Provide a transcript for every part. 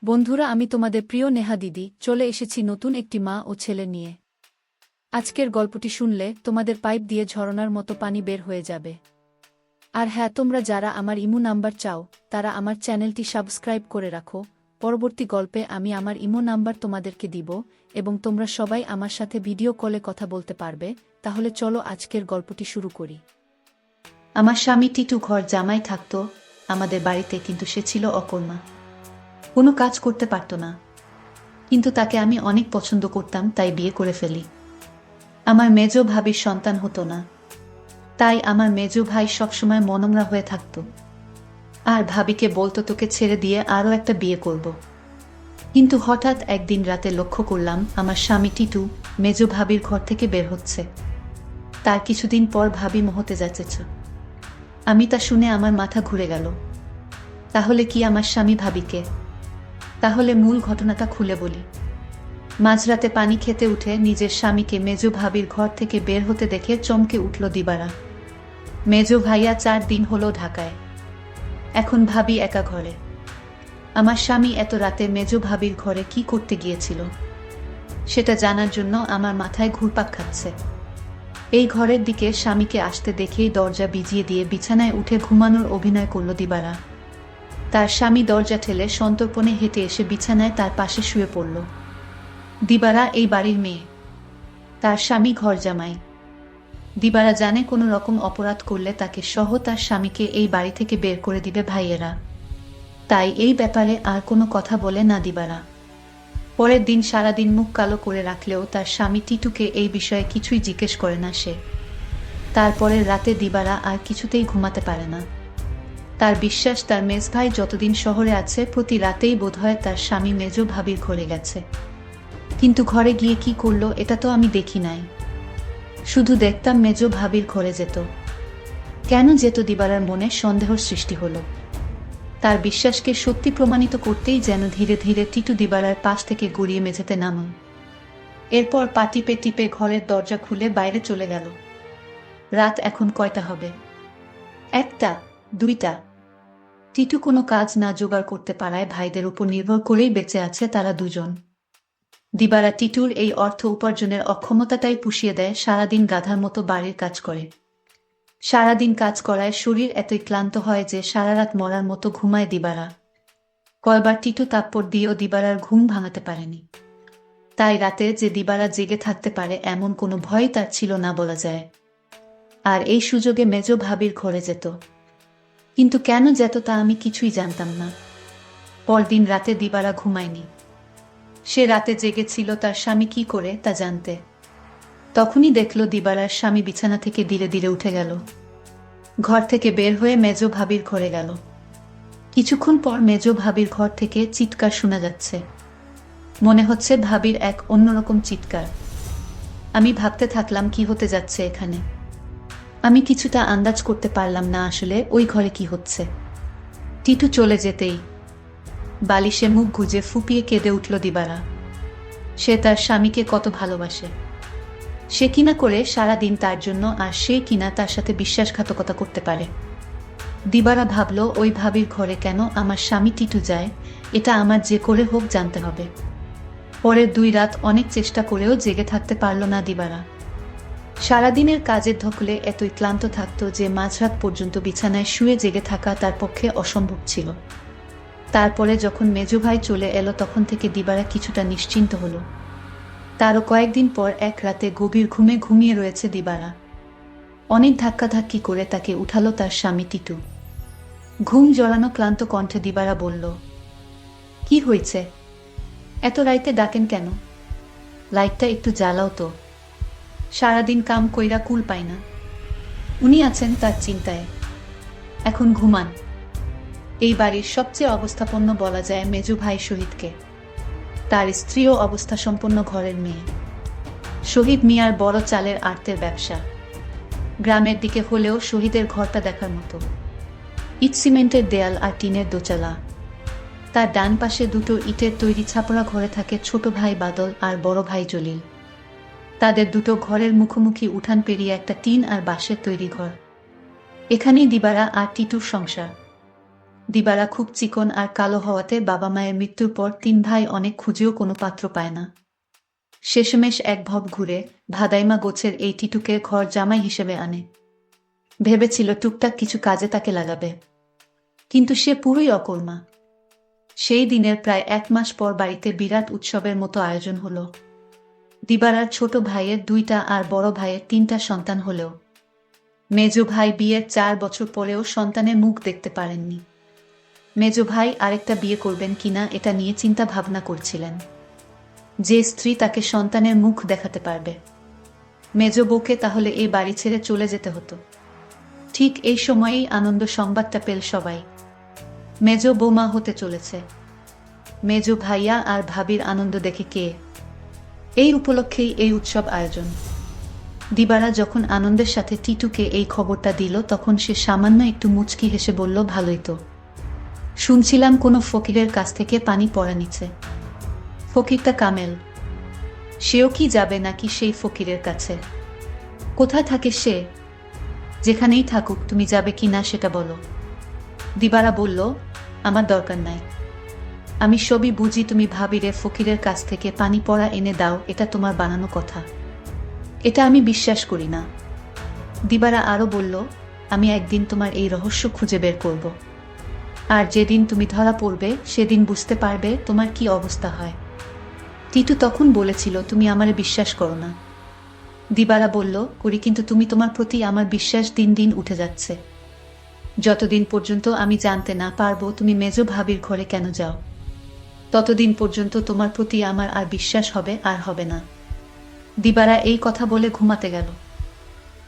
বন্ধুরা, আমি তোমাদের প্রিয় নেহা দিদি চলে এসেছি নতুন একটি মা ও ছেলে নিয়ে। আজকের গল্পটি শুনলে তোমাদের পাইপ দিয়ে ঝরনার মতো পানি বের হয়ে যাবে। আর হ্যাঁ, তোমরা যারা আমার ইমো নাম্বার চাও তারা আমার চ্যানেলটি সাবস্ক্রাইব করে রাখো। পরবর্তী গল্পে আমি আমার ইমো নাম্বার তোমাদেরকে দিব এবং তোমরা সবাই আমার সাথে ভিডিও কলে কথা বলতে পারবে। তাহলে চলো আজকের গল্পটি শুরু করি। আমার স্বামী টিটু ঘর জামাই থাকতো আমাদের বাড়িতে, কিন্তু সে ছিল অকর্মা, কোনো কাজ করতে পারত না। কিন্তু তাকে আমি অনেক পছন্দ করতাম, তাই বিয়ে করে ফেলি। আমার মেজ ভাবির সন্তান হতো না, তাই আমার মেজ ভাই সবসময় মনমরা হয়ে থাকত আর ভাবিকে বলতো তোকে ছেড়ে দিয়ে আরও একটা বিয়ে করব। কিন্তু হঠাৎ একদিন রাতে লক্ষ্য করলাম আমার স্বামী টিটু মেজ ভাবির ঘর থেকে বের হচ্ছে। তার কিছুদিন পর ভাবি মহতে যাচ্ছে। আমি তা শুনে আমার মাথা ঘুরে গেল। তাহলে কি আমার স্বামী ভাবিকে? তাহলে মূল ঘটনাটা খুলে বলি। মাঝরাতে পানি খেতে উঠে নিজের স্বামীকে মেজ ভাবির ঘর থেকে বের হতে দেখে চমকে উঠল দিবারা। মেজ ভাইয়া 4 দিন হলো ঢাকায়, এখন ভাবি একা ঘরে। আমার স্বামী এত রাতে মেজ ভাবির ঘরে কি করতে গিয়েছিল সেটা জানার জন্য আমার মাথায় ঘুরপাক খাচ্ছে। এই ঘরের দিকে স্বামীকে আসতে দেখেই দরজা ভিজিয়ে দিয়ে বিছানায় উঠে ঘুমানোর অভিনয় করল দিবারা। তার স্বামী দরজা ঠেলে সন্তর্পণে হেঁটে এসে বিছানায় তার পাশে শুয়ে পড়ল। দিবারা এই বাড়ির মেয়ে, তার স্বামী ঘর জামাই। দিবারা জানে কোনো রকম অপরাধ করলে তাকে সহ তার স্বামীকে এই বাড়ি থেকে বের করে দিবে ভাইয়েরা, তাই এই ব্যাপারে আর কোনো কথা বলে না দিবারা। পরের দিন সারাদিন মুখ কালো করে রাখলেও তার স্বামী টিটুকে এই বিষয়ে কিছুই জিজ্ঞেস করে না সে। তারপরের রাতে দিবারা আর কিছুতেই ঘুমাতে পারে না। তার বিশ্বাস তার মেজ ভাই যতদিন শহরে আছে প্রতি রাতেই বোধহয় তার স্বামী মেজ ভাবির ঘরে গেছে। কিন্তু ঘরে গিয়ে কি করলো এটা তো আমি দেখি নাই, শুধু দেখতাম মেজ ভাবির ঘরে যেত। কেন যেত দিবারার মনে সন্দেহের সৃষ্টি হলো। তার বিশ্বাসকে সত্যি প্রমাণিত করতেই যেন ধীরে ধীরে টিটু দিবারার পাশ থেকে গড়িয়ে মেঝেতে নামল। এরপর পা টিপে টিপে ঘরের দরজা খুলে বাইরে চলে গেল। রাত এখন কয়টা হবে? 1টা, 2টা। টিটু কোনো কাজ না জোগাড় করতে পারায় ভাইদের উপর নির্ভর করেই বেঁচে আছে তারা দুজন। দিবারা টিটুর এই অর্থ উপার্জনের অক্ষমতাটাই পুষিয়ে দেয়, সারাদিন গাধার মতো বাড়ির কাজ করে। সারাদিন কাজ করায় শরীর এতই ক্লান্ত হয় যে সারা রাত মরার মতো ঘুমায় দিবারা। কয়বার টিটু তাপ্পড় দিয়েও দিবারার ঘুম ভাঙাতে পারেনি। তাই রাতে যে দিবারা জেগে থাকতে পারে এমন কোনো ভয় তার ছিল না বলা যায়। আর এই সুযোগে মেজ ভাবির ঘরে যেত। কিন্তু কেন যেত তা আমি কিছুই জানতাম না। পরদিন রাতে দিবারা ঘুমায়নি। সে রাতে জেগেছিল তার স্বামী কি করে তা জানতে। তখনই দেখল দিবারার স্বামী বিছানা থেকে ধীরে ধীরে উঠে গেল। ঘর থেকে বের হয়ে মেজ ভাবির ঘরে গেল। কিছুক্ষণ পর মেজ ভাবির ঘর থেকে চিৎকার শোনা যাচ্ছে। মনে হচ্ছে ভাবির এক অন্যরকম চিৎকার। আমি ভাবতে থাকলাম কি হতে যাচ্ছে এখানে। আমি কিছুটা আন্দাজ করতে পারলাম না আসলে ওই ঘরে কি হচ্ছে। টিটু চলে যেতেই বালিশে মুখ গুজে ফুপিয়ে কেঁদে উঠল দিবারা। সে তার স্বামীকে কত ভালোবাসে, সে কিনা করে সারাদিন তার জন্য, আর সে কিনা তার সাথে বিশ্বাসঘাতকতা করতে পারে। দিবারা ভাবল ওই ভাবির ঘরে কেন আমার স্বামী টিটু যায়, এটা আমার যে করে হোক জানতে হবে। পরের 2 রাত অনেক চেষ্টা করেও জেগে থাকতে পারল না দিবারা। সারাদিনের কাজের ধকলে এতই ক্লান্ত থাকত যে মাঝরাত পর্যন্ত বিছানায় শুয়ে জেগে থাকা তার পক্ষে অসম্ভব ছিল। তারপরে যখন মেজো ভাই চলে এলো তখন থেকে দিবারা কিছুটা নিশ্চিন্ত হলো। তারও কয়েকদিন পর এক রাতে গভীর ঘুমে ঘুমিয়ে রয়েছে দিবারা। অনেক ধাক্কাধাক্কি করে তাকে উঠালো তার স্বামী টিটু। ঘুম জড়ানো ক্লান্ত কণ্ঠে দিবারা বলল, কি হয়েছে? এত রাইতে ডাকেন কেন? লাইটটা একটু জ্বালাও তো। সারাদিন কাম কইরা কুল পাই না। উনি আছেন তার চিন্তায়, এখন ঘুমান। এই বাড়ির সবচেয়ে অবস্থাপন্ন বলা যায় মেজু ভাই শহীদকে। তার স্ত্রীও অবস্থাসম্পন্ন ঘরের মেয়ে। শহীদ মিয়ার বড় চালের আড়তের ব্যবসা। গ্রামের দিকে হলেও শহীদের ঘরটা দেখার মতো। ইট সিমেন্টের দেয়াল আর টিনের দোচালা। তার ডান পাশে 2টো ইটের তৈরি ছাপড়া ঘরে থাকে ছোট ভাই বাদল আর বড় ভাই জলিল। তাদের 2টো ঘরের মুখোমুখি উঠান পেরিয়ে একটা টিন আর বাঁশের তৈরি ঘর। এখানেই দিবারা আর টিটুর সংসার। দিবারা খুব চিকন আর কালো হওয়াতে বাবা মায়ের মৃত্যুর পর 3 ভাই অনেক খুঁজেও কোনো পাত্র পায় না। শেষমেশ এক ভব ঘুরে ভাদাইমা গোছের এই টিটুকে ঘর জামাই হিসেবে আনে। ভেবেছিল টুকটাক কিছু কাজে তাকে লাগাবে, কিন্তু সে পুরোই অকর্মা। সেই দিনের প্রায় 1 মাস পর বাড়িতে বিরাট উৎসবের মতো আয়োজন হলো। দিবারার ছোট ভাইয়ের 2টা আর বড় ভাইয়ের 3টা সন্তান হলেও মেজ ভাই বিয়ের 4 বছর পরেও সন্তানের মুখ দেখতে পারেননি। মেজ ভাই আরেকটা বিয়ে করবেন কিনা এটা নিয়ে চিন্তা ভাবনা করছিলেন। যে স্ত্রী তাকে সন্তানের মুখ দেখাতে পারবে, মেজ বউকে তাহলে এই বাড়ি ছেড়ে চলে যেতে হতো। ঠিক এই সময়েই আনন্দ সংবাদটা পেল সবাই। মেজ বৌমা হতে চলেছে। মেজ ভাইয়া আর ভাবির আনন্দ দেখে কে। এই উপলক্ষেই এই উৎসব আয়োজন। দিবারা যখন আনন্দের সাথে টিটুকে এই খবরটা দিল তখন সে সামান্য একটু মুচকি হেসে বলল, ভালোই তো। শুনছিলাম কোনো ফকিরের কাছ থেকে পানি পড়া নিচ্ছে। ফকিরটা কামেল। সেও কি যাবে নাকি সেই ফকিরের কাছে? কোথায় থাকে সে? যেখানেই থাকুক, তুমি যাবে কি না সেটা বলো। দিবারা বলল, আমার দরকার নাই। আমি সবই বুঝি। তুমি ভাবিরে ফকিরের কাছ থেকে পানি পড়া এনে দাও, এটা তোমার বানানো কথা। এটা আমি বিশ্বাস করি না। দিবারা আরো বলল, আমি একদিন তোমার এই রহস্য খুঁজে বের করব। আর যেদিন তুমি ধরা পড়বে সেদিন বুঝতে পারবে তোমার কি অবস্থা হয়। টিটু তখন বলেছিল, তুমি আমারে বিশ্বাস করো না। দিবারা বলল, করি, কিন্তু তুমি তোমার প্রতি আমার বিশ্বাস দিন দিন উঠে যাচ্ছে। যতদিন পর্যন্ত আমি জানতে না পারবো তুমি মেজ ভাবির ঘরে কেন যাও, ততদিন পর্যন্ত তোমার প্রতি আমার আর বিশ্বাস হবে আর হবে না। দিবারা এই কথা বলে ঘুমাতে গেল।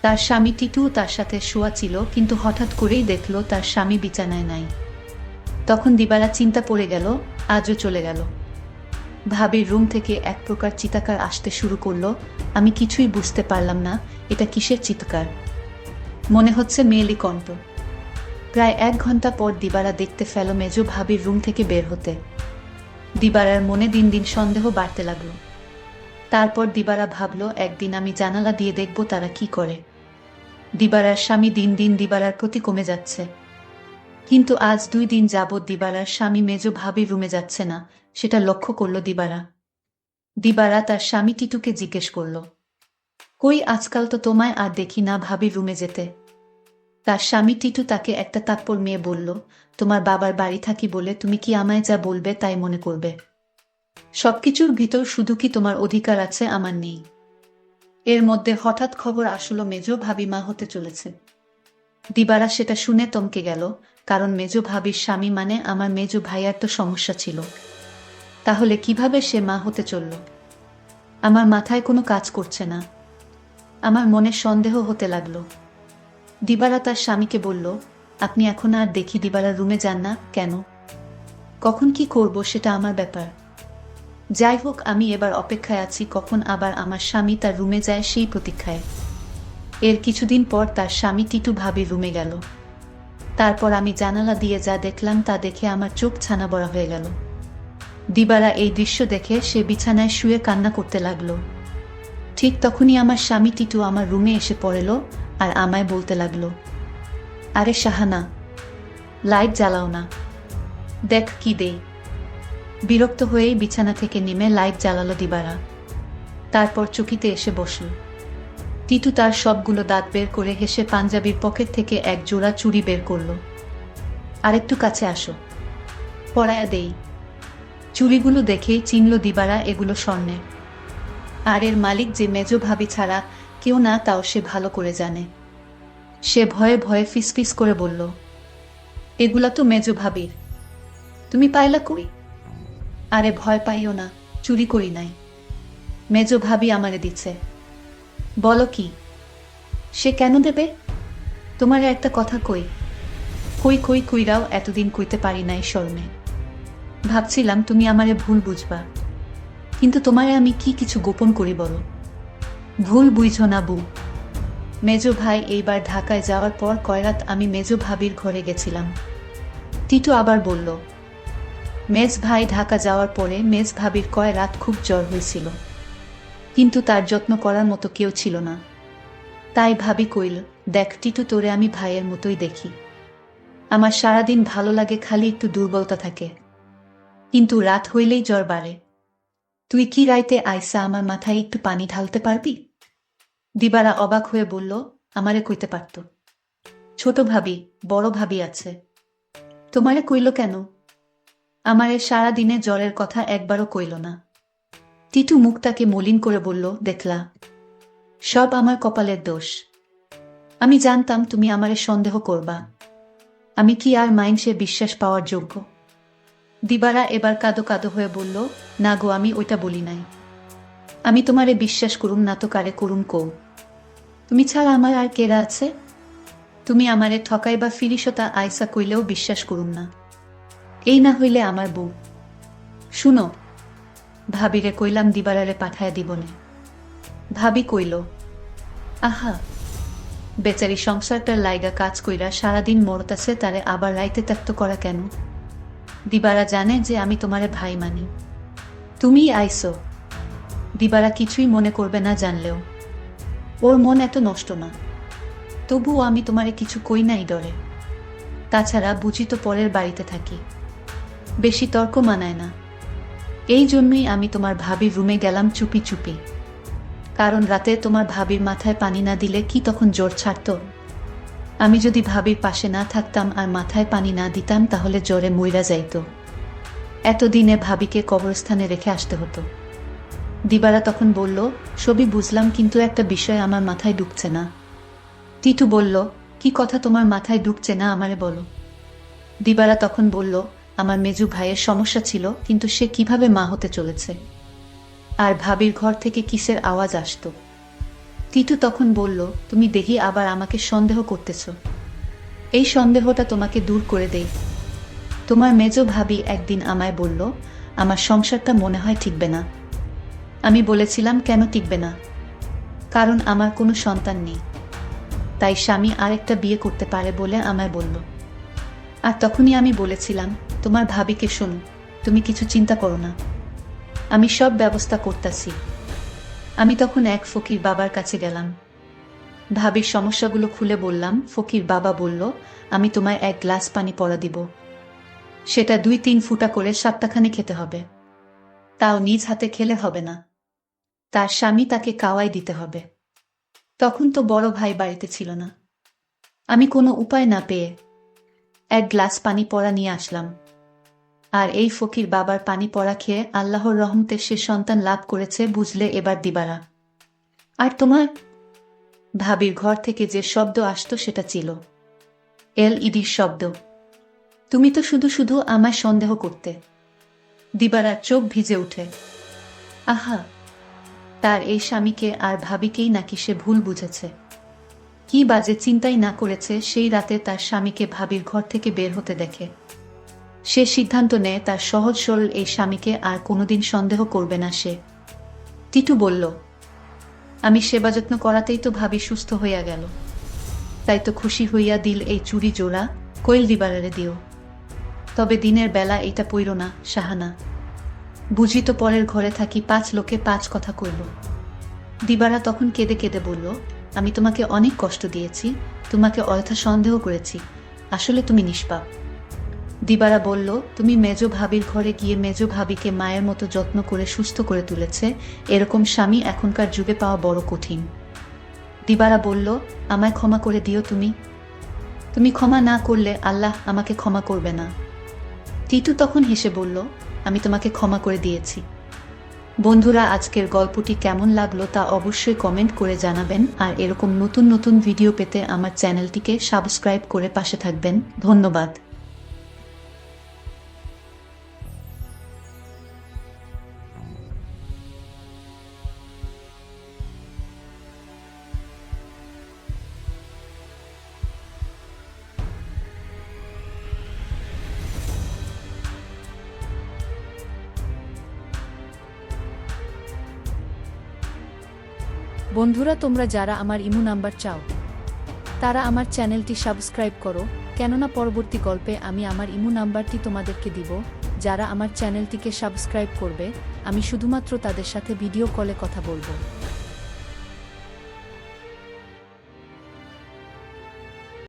তার স্বামী টিটু তার সাথে শোয়া ছিল, কিন্তু হঠাৎ করেই দেখল তার স্বামী বিছানায় নাই। তখন দিবারা চিন্তা পড়ে গেল, আজও চলে গেল। ভাবির রুম থেকে এক প্রকার চিৎকার আসতে শুরু করলো। আমি কিছুই বুঝতে পারলাম না এটা কিসের চিৎকার। মনে হচ্ছে মেয়েলি কণ্ঠ। প্রায় 1 ঘন্টা পর দিবারা দেখতে পেল মেজ ভাবির রুম থেকে বের হতে। দিবারার মনে দিন দিন সন্দেহ বাড়তে লাগলো। তারপর দিবারা ভাবল, একদিন আমি জানালা দিয়ে দেখব তারা কি করে। দিবারার স্বামী দিন দিন দিবারার প্রতি কমে যাচ্ছে। কিন্তু আজ 2 দিন যাবৎ দিবারার স্বামী মেজ ভাবির রুমে যাচ্ছে না, সেটা লক্ষ্য করল দিবারা। দিবারা তার স্বামী টিটুকে জিজ্ঞেস করল, কই, আজকাল তো তোমায় আর দেখি না ভাবির রুমে যেতে। তার স্বামী টিটু তাকে একটা তাপ্পর মেয়ে বলল, তোমার বাবার বাড়ি থাকি বলে তুমি কি আমায় যা বলবে তাই মনে করবে? সবকিছুর ভিতর শুধু কি তোমার অধিকার আছে, আমার নেই? এর মধ্যে হঠাৎ খবর আসলো মেজ ভাবি মা হতে চলেছে। দিবারা সেটা শুনে থমকে গেল, কারণ মেজ ভাবির স্বামী মানে আমার মেজ ভাইয়ার তো সমস্যা ছিল। তাহলে কিভাবে সে মা হতে চলল? আমার মাথায় কোনো কাজ করছে না। আমার মনে সন্দেহ হতে লাগলো। দিবারা তার স্বামীকে বলল, আপনি এখন আর দেখি দিবারার রুমে যান না কেন? কখন কি করব সেটা আমার ব্যাপার। যাই হোক, আমি এবার অপেক্ষায় আছি কখন আবার আমার স্বামী তার রুমে যায় সেই প্রতীক্ষায়। এর কিছুদিন পর তার স্বামী টিটু ভাবির রুমে গেল। তারপর আমি জানালা দিয়ে যা দেখলাম তা দেখে আমার চোখ ছানা বড়া হয়ে গেল। দিবারা এই দৃশ্য দেখে সে বিছানায় শুয়ে কান্না করতে লাগলো। ঠিক তখনই আমার স্বামী টিটু আমার রুমে এসে পড়ল আর আমায় বলতে লাগলো, আরে শাহানা, লাইট জ্বালাও না, দেখ কি দেই। বিরক্ত হয়েই বিছানা থেকে নেমে লাইট জ্বালালো দিবারা। তারপর চকিতে এসে বসল। টিটু তার সবগুলো দাঁত বের করে হেসে পাঞ্জাবির পকেট থেকে এক জোড়া চুড়ি বের করল। আরেকটু কাছে আসো, পরায়া দেই। চুড়িগুলো দেখেই চিনল দিবারা এগুলো স্বর্ণের। আর এর মালিক যে মেজ ভাবি ছাড়া কেউ না, তাও সে ভালো করে জানে। সে ভয়ে ভয়ে ফিসফিস করে বলল, এগুলা তো মেজ ভাবির, তুমি পাইলা কই? আরে ভয় পাইও না, চুরি করি নাই, মেজ ভাবি আমারে দিচ্ছে। বলো কি? সে কেন দেবে? তোমারে একটা কথা কই। কই কই কইরাও এতদিন কইতে পারি নাই শর্মে। ভাবছিলাম তুমি আমারে ভুল বুঝবা, কিন্তু তোমারে আমি কি কিছু গোপন করি বলো? ভুল বুঝো না বউ। মেজ ভাই এইবার ঢাকায় যাওয়ার পর কয়রাত আমি মেজ ভাবির ঘরে গেছিলাম। টিটু আবার বলল, মেজ ভাই ঢাকা যাওয়ার পরে মেজ ভাবির কয় রাত খুব জ্বর হয়েছিল, কিন্তু তার যত্ন করার মতো কেউ ছিল না। তাই ভাবি কইল, দেখ টিটু, তোরে আমি ভাইয়ের মতোই দেখি। আমার সারাদিন ভালো লাগে, খালি একটু দুর্বলতা থাকে, কিন্তু রাত হইলেই জ্বর বাড়ে। তুই কি রাইতে আইসা আমার মাথায় একটু পানি ঢালতে পারবি? দিবারা অবাক হয়ে বলল, আমারে কইতে পারত। ছোট ভাবি, বড় ভাবি আছে, তোমারে কইল কেন? আমারে সারাদিনে জ্বরের কথা একবারও কইল না। টিটু মুখটাকে মলিন করে বলল, দেখলা, সব আমার কপালের দোষ। আমি জানতাম তুমি আমারে সন্দেহ করবা। আমি কি আর মাইনসে বিশ্বাস পাওয়ার যোগ্য? দিবারা এবার কাঁদো কাঁদো হয়ে বলল, না গো, আমি ওইটা বলি নাই। আমি তোমারে বিশ্বাস করুম না তো কারে করুম কৌ? তুমি ছাড়া আমার আর কেরা আছে? তুমি আমারে ঠকাই বা ফিরিসতা আইসা কইলেও বিশ্বাস করুম না। এই না হইলে আমার বউ। শুনো, ভাবিরে কইলাম দিবারারে পাঠায়া দিবনে। ভাবি কইল, আহা, বেচারি সংসারটার লাইগা কাজ কইরা সারাদিন মরতাছে, তারে আবার রাইতে ত্যাক্ত করা কেন? দিবারা জানে যে আমি তোমারে ভাই মানি। তুমিই আইসো, দিবারা কিছুই মনে করবে না জানলেও। ওর মন এত নষ্ট না। তবুও আমি তোমারে কিছু কই নাই ডরে। তাছাড়া বুঝি তো পরের বাড়িতে থাকি, বেশি তর্ক মানায় না। এই জন্যই আমি তোমার ভাবির রুমে গেলাম চুপি চুপি। কারণ রাতে তোমার ভাবির মাথায় পানি না দিলে কি তখন জ্বর ছাড়ত? আমি যদি ভাবির পাশে না থাকতাম আর মাথায় পানি না দিতাম, তাহলে জ্বরে মইরা যাইত। এতদিনে ভাবিকে কবরস্থানে রেখে আসতে হতো। দিবারা তখন বলল, সবই বুঝলাম, কিন্তু একটা বিষয় আমার মাথায় ঢুকছে না। টিটু বলল, কি কথা তোমার মাথায় ঢুকছে না, আমারে বলো। দিবারা তখন বলল, আমার মেজু ভাইয়ের সমস্যা ছিল, কিন্তু সে কিভাবে মা হতে চলেছে। আর ভাবির ঘর থেকে কিসের আওয়াজ আসতো। টিটু তখন বলল, তুমি দেখি আবার আমাকে সন্দেহ করতেছ। এই সন্দেহটা তোমাকে দূর করে দেই। তোমার মেজ ভাবি একদিন আমায় বলল, আমার সংসারটা মনে হয় টিকবে না। আমি বলেছিলাম, কেন টিকবে না? কারণ আমার কোনো সন্তান নেই, তাই স্বামী আরেকটা বিয়ে করতে পারে বলে আমায় বলল। আর তখনই আমি বলেছিলাম, তোমার ভাবিকে শোনো, তুমি কিছু চিন্তা করো না, আমি সব ব্যবস্থা করতেছি। আমি তখন এক ফকির বাবার কাছে গেলাম, ভাবির সমস্যাগুলো খুলে বললাম। ফকির বাবা বলল, আমি তোমায় এক গ্লাস পানি পড়া দিব, সেটা 2-3 ফুটা করে সপ্তাহখানে খেতে হবে। তাও নিজ হাতে খেলে হবে না, তার স্বামী তাকে কাওয়াই দিতে হবে। তখন তো বড় ভাই বাড়িতে ছিল না। আমি কোনো উপায় না পেয়ে এক গ্লাস পানি পড়া নিয়ে আসলাম। আর এই ফকির বাবার পানি পড়া খেয়ে আল্লাহর রহমতে সে সন্তান লাভ করেছে, বুঝলে এবার দিবারা। আর তোমার ভাবির ঘর থেকে যে শব্দ আসতো সেটা ছিল LED শব্দ। তুমি তো শুধু শুধু আমায় সন্দেহ করতে। দিবারার চোখ ভিজে উঠে। আহা, তার এই স্বামীকে আর ভাবিকেই নাকি সে ভুল বুঝেছে। কি বাজে চিন্তাই না করেছে সেই রাতে তার স্বামীকে ভাবির ঘর থেকে বের হতে দেখে। সে সিদ্ধান্ত নেয় তার সহজ সরল এই স্বামীকে আর কোনোদিন সন্দেহ করবে না সে। টিটু বলল, আমি সেবা যত্ন করাতেই তো ভাবি সুস্থ হইয়া গেল, তাই তো খুশি হইয়া দিল এই চুরি জোড়া, কইল দিবারারে দিও। তবে দিনের বেলা এটা পইর না, সাহানা। বুঝি তো পরের ঘরে থাকি, 5 লোকে 5 কথা কইল। দিবারা তখন কেঁদে কেঁদে বলল, আমি তোমাকে অনেক কষ্ট দিয়েছি, তোমাকে অযথা সন্দেহ করেছি, আসলে তুমি নিষ্পাপ। দিবারা বলল, তুমি মেজ ভাবির ঘরে গিয়ে মেজ ভাবিকে মায়ের মতো যত্ন করে সুস্থ করে তুলেছে, এরকম স্বামী এখনকার যুগে পাওয়া বড় কঠিন। দিবারা বলল, আমায় ক্ষমা করে দিও তুমি। তুমি ক্ষমা না করলে আল্লাহ আমাকে ক্ষমা করবে না। টিটু তখন হেসে বলল, আমি তোমাকে ক্ষমা করে দিয়েছি। বন্ধুরা, আজকের গল্পটি কেমন লাগলো তা অবশ্যই কমেন্ট করে জানাবেন, আর এরকম নতুন নতুন ভিডিও পেতে আমার চ্যানেলটিকে সাবস্ক্রাইব করে পাশে থাকবেন। ধন্যবাদ। বন্ধুরা, তোমরা যারা আমার ইমো নাম্বার চাও তারা আমার চ্যানেলটি সাবস্ক্রাইব করো, কেননা পরবর্তী গল্পে আমি আমার ইমো নাম্বারটি তোমাদেরকে দিব। যারা আমার চ্যানেলটিকে সাবস্ক্রাইব করবে, আমি শুধুমাত্র তাদের সাথে ভিডিও কলে কথা বলবো।